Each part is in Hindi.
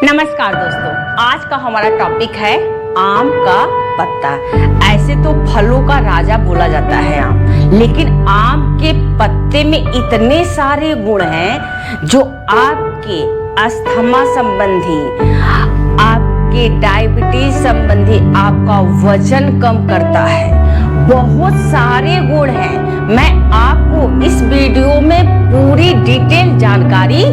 नमस्कार दोस्तों, आज का हमारा टॉपिक है आम का पत्ता। ऐसे तो फलों का राजा बोला जाता है आम, लेकिन आम के पत्ते में इतने सारे गुण हैं जो आपके अस्थमा संबंधी, आपके डायबिटीज संबंधी, आपका वजन कम करता है। बहुत सारे गुण हैं। मैं आपको इस वीडियो में पूरी डिटेल जानकारी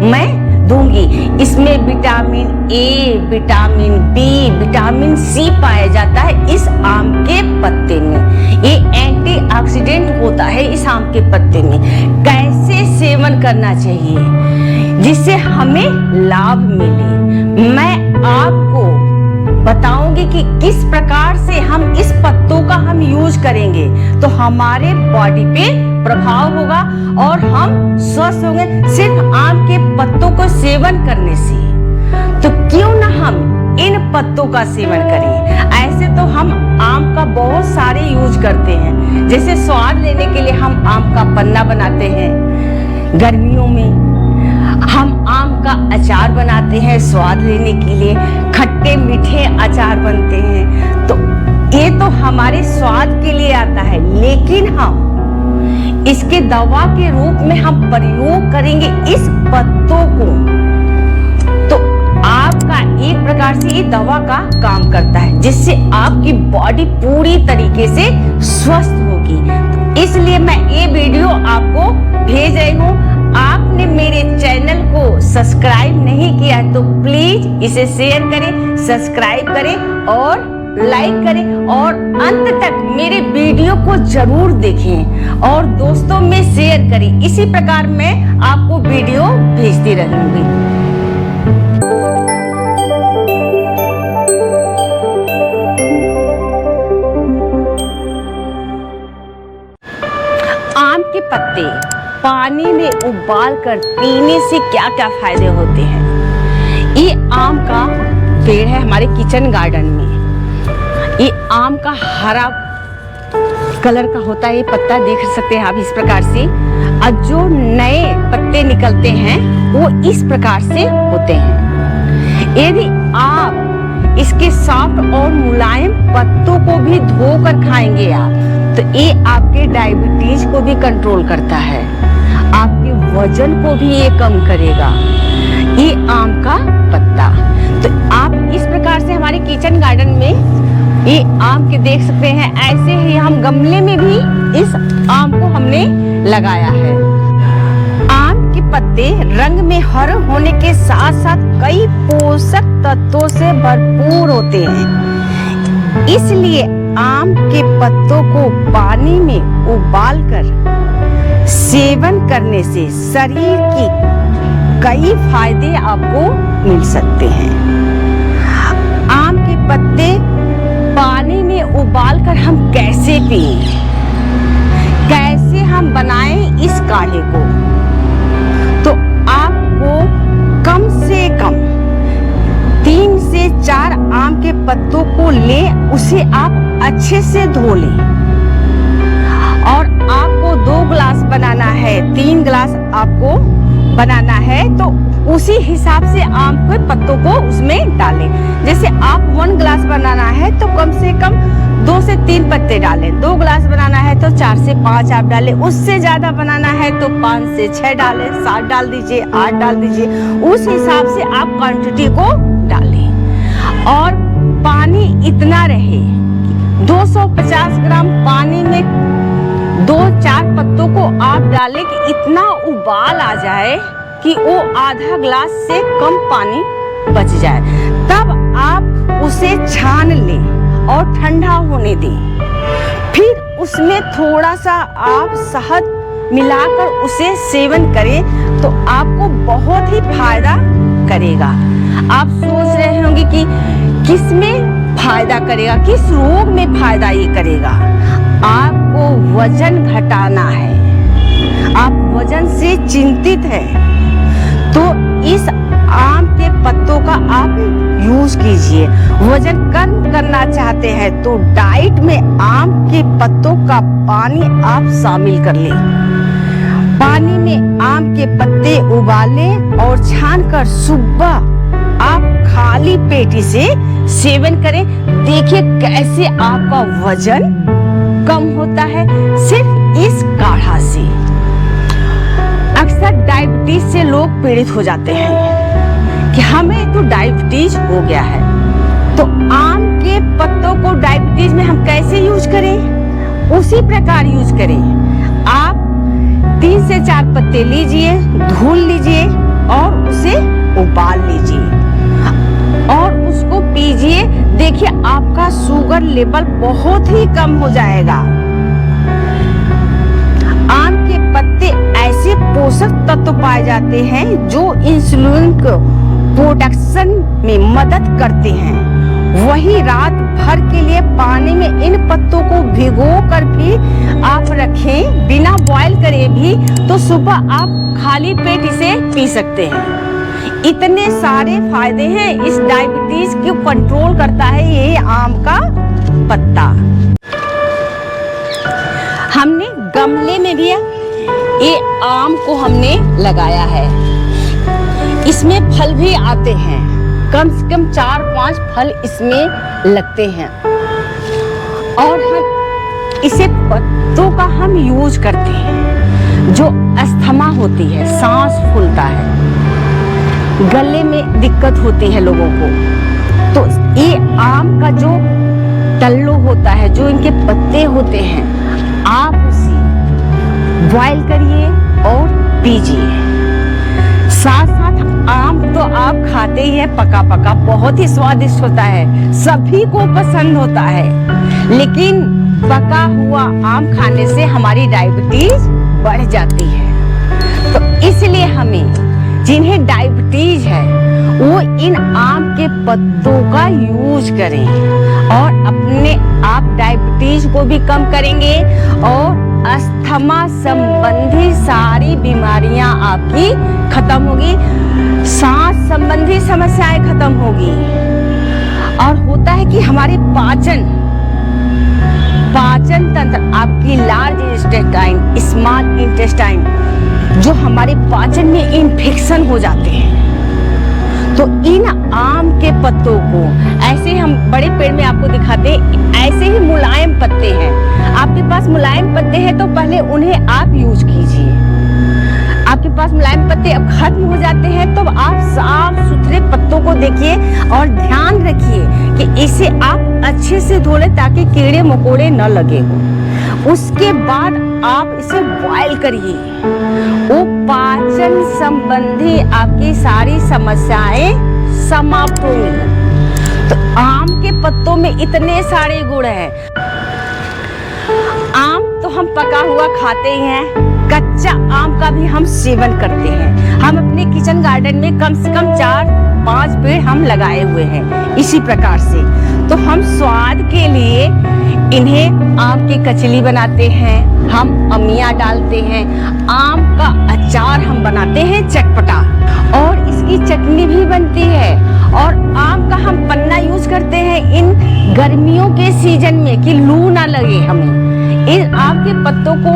मैं दूंगी। इसमें vitamin A, vitamin B, vitamin C पाया जाता है इस आम के पत्ते में। ये एंटीऑक्सीडेंट होता है इस आम के पत्ते में। कैसे सेवन करना चाहिए जिससे हमें लाभ मिले, मैं आपको बताऊंगी कि किस प्रकार से हम इस पत्तों का हम यूज करेंगे तो हमारे बॉडी पे प्रभाव होगा और हम स्वस्थ होंगे सिर्फ आम के पत्तों को सेवन करने से। तो क्यों ना हम इन पत्तों का सेवन करें। ऐसे तो हम आम का बहुत सारे यूज करते हैं, जैसे स्वाद लेने के लिए हम आम का पन्ना बनाते हैं। गर्मियों में हम आम का अचार बनाते हैं स्वाद लेने के लिए, खट्टे मीठे अचार बनते हैं। तो ये तो हमारे स्वाद के लिए आता है, लेकिन हम इसके दवा के रूप में हम प्रयोग करेंगे इस पत्तों को, तो आपका एक प्रकार से ये दवा का काम करता है, जिससे आपकी बॉडी पूरी तरीके से स्वस्थ होगी। तो इसलिए मैं ये वीडियो आपको भेज रही हूँ। आपने मेरे चैनल को सब्सक्राइब नहीं किया है तो प्लीज इसे शेयर करें, सब्सक्राइब करें और लाइक करें और अंत तक मेरे वीडियो को जरूर देखें और दोस्तों में शेयर करें। इसी प्रकार मैं आपको वीडियो भेजती रहूंगी। आम के पत्ते पानी में उबाल कर पीने से क्या क्या फायदे होते हैं। ये आम का पेड़ है हमारे किचन गार्डन में। ये आम का हरा कलर का होता है, ये पत्ता देख सकते हैं आप इस प्रकार से। और जो नए पत्ते निकलते हैं वो इस प्रकार से होते हैं। यदि आप इसके सॉफ्ट और मुलायम पत्तों को भी धोकर खाएंगे आप, तो ये आपके डायबिटीज को भी कंट्रोल करता है, आपके वजन को भी ये कम करेगा, ये आम का पत्ता। तो आप इस प्रकार से हमारे किचन गार्डन में ये आम के देख सकते हैं। ऐसे ही हम गमले में भी इस आम को हमने लगाया है। आम के पत्ते रंग में हरे होने के साथ साथ कई पोषक तत्वों से भरपूर होते हैं। इसलिए आम के पत्तों को पानी में उबालकर सेवन करने से शरीर की कई फायदे आपको मिल सकते हैं। आम के पत्ते पानी में उबालकर हम कैसे पिएं, कैसे हम बनाएं इस काढ़े को, तो आपको कम से कम 3 से 4 आम के पत्तों को लें, उसे आप अच्छे से धो लें और आपको 2 गिलास बनाना है, 3 गिलास आपको बनाना है, तो उसी हिसाब से आम के पत्तों को उसमें डालें। जैसे आप 1 गिलास बनाना है तो कम से कम 2 से 3 पत्ते डालें। 2 गिलास बनाना है तो 4 से 5 आप डालें। उससे ज्यादा बनाना है तो 5 से 6 डालें, 7 डाल दीजिए, 8 डाल दीजिए। उस हिसाब से आप क्वांटिटी को डालें और पानी इतना रहे 250 ग्राम पानी में 2-4 पत्तों को आप डालें कि इतना उबाल आ जाए कि वो आधा गिलास से कम पानी बच जाए। तब आप उसे छान लें और ठंडा होने दें। फिर उसमें थोड़ा सा आप शहद मिलाकर उसे सेवन करें तो आपको बहुत ही फायदा करेगा। आप सोच रहे होंगे कि किस में फायदा करेगा, किस रोग में फायदा ये करेगा। आपको वजन घटाना है, आप वजन से चिंतित हैं तो इस आम के पत्तों का आप यूज कीजिए। वजन कम करना चाहते हैं तो डाइट में आम के पत्तों का पानी आप शामिल कर लें। पानी में आम के पत्ते उबालें और छानकर सुबह आप खाली पेट इसे सेवन करें, देखिए कैसे आपका वजन कम होता है सिर्फ इस काढ़ा से। अक्सर डायबिटीज से लोग पीड़ित हो जाते हैं कि हमें तो डायबिटीज हो गया है, तो आम के पत्तों को डायबिटीज में हम कैसे यूज करें, उसी प्रकार यूज करें। आप 3 से 4 पत्ते लीजिए, धुल लीजिए और उसे उबाल लीजिए और उसको पीजिए। देखिए आपका शुगर लेवल बहुत ही कम हो जाएगा। आम के पत्ते ऐसे पोषक तत्व पाए जाते हैं जो इंसुलिन को प्रोडक्शन में मदद करते हैं। वही रात भर के लिए पानी में इन पत्तों को भिगो कर भी आप रखें, बिना बॉयल करे भी, तो सुबह आप खाली पेट इसे पी सकते हैं। इतने सारे फायदे हैं, इस डायबिटीज को कंट्रोल करता है ये आम का पत्ता। हमने गमले में भी ये आम को हमने लगाया है, इसमें फल भी आते हैं, कम से कम 4-5 फल इसमें लगते हैं और हम इसे पत्तों का हम यूज करते हैं। जो अस्थमा होती है, सांस फूलता है, गले में दिक्कत होती है लोगों को, तो ये आम का जो तल्लो होता है, जो इनके पत्ते होते हैं, आप उसे बॉयल करिए और पीजिए। साथ साथ आम तो आप खाते ही हैं, पका पका बहुत ही स्वादिष्ट होता है, सभी को पसंद होता है, लेकिन पका हुआ आम खाने से हमारी डायबिटीज बढ़ जाती है। तो इसलिए हमें, जिन्हें डायबिटीज है, वो इन आम के पत्तों का यूज करें और अपने आप डायबिटीज को भी कम करेंगे और अस्थमा संबंधी सारी बीमारियां आपकी खत्म होगी, सांस संबंधी समस्याएं खत्म होगी। और होता है कि हमारे पाचन तंत्र, आपकी लार्ज इंटेस्टाइन, स्मॉल इंटेस्टाइन, जो हमारे पाचन में इन्फेक्शन हो जाते हैं, तो इन आम के पत्तों को ऐसे हम बड़े पेड़ में आपको दिखाते हैं, ऐसे ही मुलायम पत्ते हैं, आपके पास मुलायम पत्ते हैं तो पहले उन्हें आप यूज कीजिए। आपके पास मुलायम पत्ते अब खत्म हो जाते हैं तो आप साफ सुथरे पत्तों को देखिए और ध्यान रखिए कि इसे आप अच्छे से धो लें ताकि कीड़े मकोड़े न लगे हो। उसके बाद आप इसे बॉयल करिए, वो पाचन संबंधी आपकी सारी समस्याएं समाप्त होंगी। तो आम के पत्तों में इतने सारे गुण हैं। आम तो हम पका हुआ खाते ही हैं, कच्चा आम का भी हम सेवन करते हैं। हम अपने किचन गार्डन में कम से कम 4-5 पेड़ हम लगाए हुए हैं इसी प्रकार से। तो हम स्वाद के लिए इन्हें आम की कचली बनाते हैं, हम अमिया डालते हैं, आम का अचार हम बनाते हैं चटपटा, और इसकी चटनी भी बनती है, और आम का हम पन्ना यूज करते हैं इन गर्मियों के सीजन में कि लू ना लगे हमें। इन आम के पत्तों को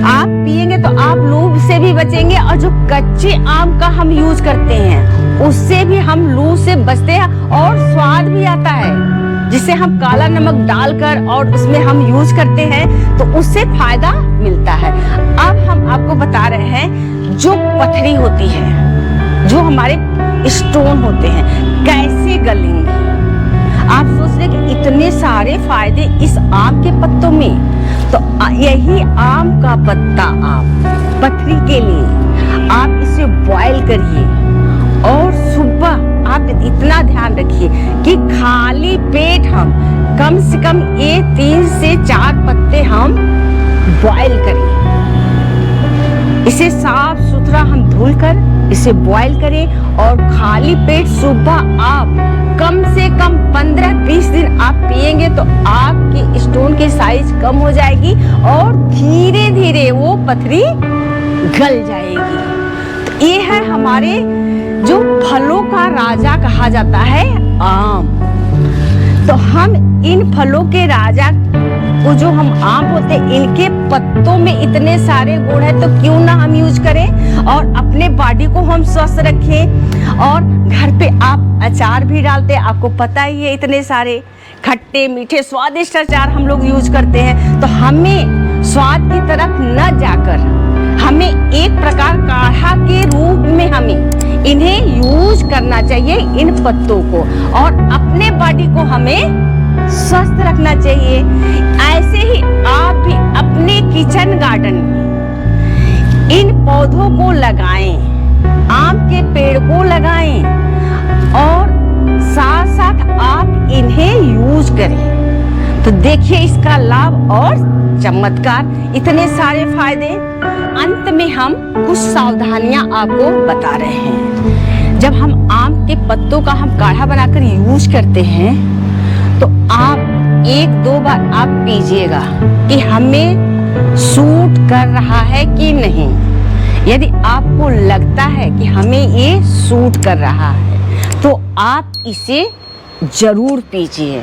आप पिएंगे तो आप लू से भी बचेंगे, और जो कच्चे आम का हम यूज करते हैं उससे भी हम लू से बचते हैं और स्वाद भी आता है, जिसे हम काला नमक डालकर और उसमें हम यूज करते हैं तो उससे फायदा मिलता है। अब हम आपको बता रहे हैं जो पथरी होती है, जो हमारे स्टोन होते हैं, कैसे गलेंगे। आप सोच रहे कि इतने सारे फायदे इस आम के पत्तों में, तो यही आम का पत्ता आप पथरी के लिए आप इसे बॉयल करिए और सुबह आप इतना ध्यान रखिए कि खाली पेट हम कम से कम ये 3 से 4 पत्ते हम बॉयल करें। इसे साफ सुथरा हम धुलकर इसे बॉयल करें और खाली पेट सुबह आप कम से कम 15-20 दिन आप पिएंगे तो आपके स्टोन की साइज कम हो जाएगी और धीरे धीरे वो पथरी गल जाएगी। तो ये है हमारे जो फलों का राजा कहा जाता है आम। तो हम इन फलों के राजा को, जो हम आम होते हैं, इनके पत्तों में इतने सारे गुण हैं, तो क्यों ना हम यूज करें और अपने बॉडी को हम स्वस्थ रखें और घर घर पे आप अचार भी डालते हैं, आपको पता ही है इतने सारे खट्टे मीठे स्वादिष्ट अचार हम लोग यूज करते हैं। तो हमें स्वाद की तरफ न जाकर हमें एक प्रकार काढ़ा के रूप में हमें इन्हें यूज करना चाहिए, इन पत्तों को, और अपने बॉडी को हमें स्वस्थ रखना चाहिए। ऐसे ही आप भी अपने किचन गार्डन में इन पौधों को लगाएं, आम के पेड़ को लगाएं और साथ साथ आप इन्हें यूज करें। तो देखिए इसका लाभ और चमत्कार, इतने सारे फायदे। अंत में हम कुछ सावधानियां आपको बता रहे हैं। जब हम आम के पत्तों का हम काढ़ा बनाकर यूज करते हैं तो आप 1-2 बार आप पीजिएगा कि हमें सूट कर रहा है कि नहीं। यदि आपको लगता है कि हमें ये सूट कर रहा है तो आप इसे जरूर पीजिए।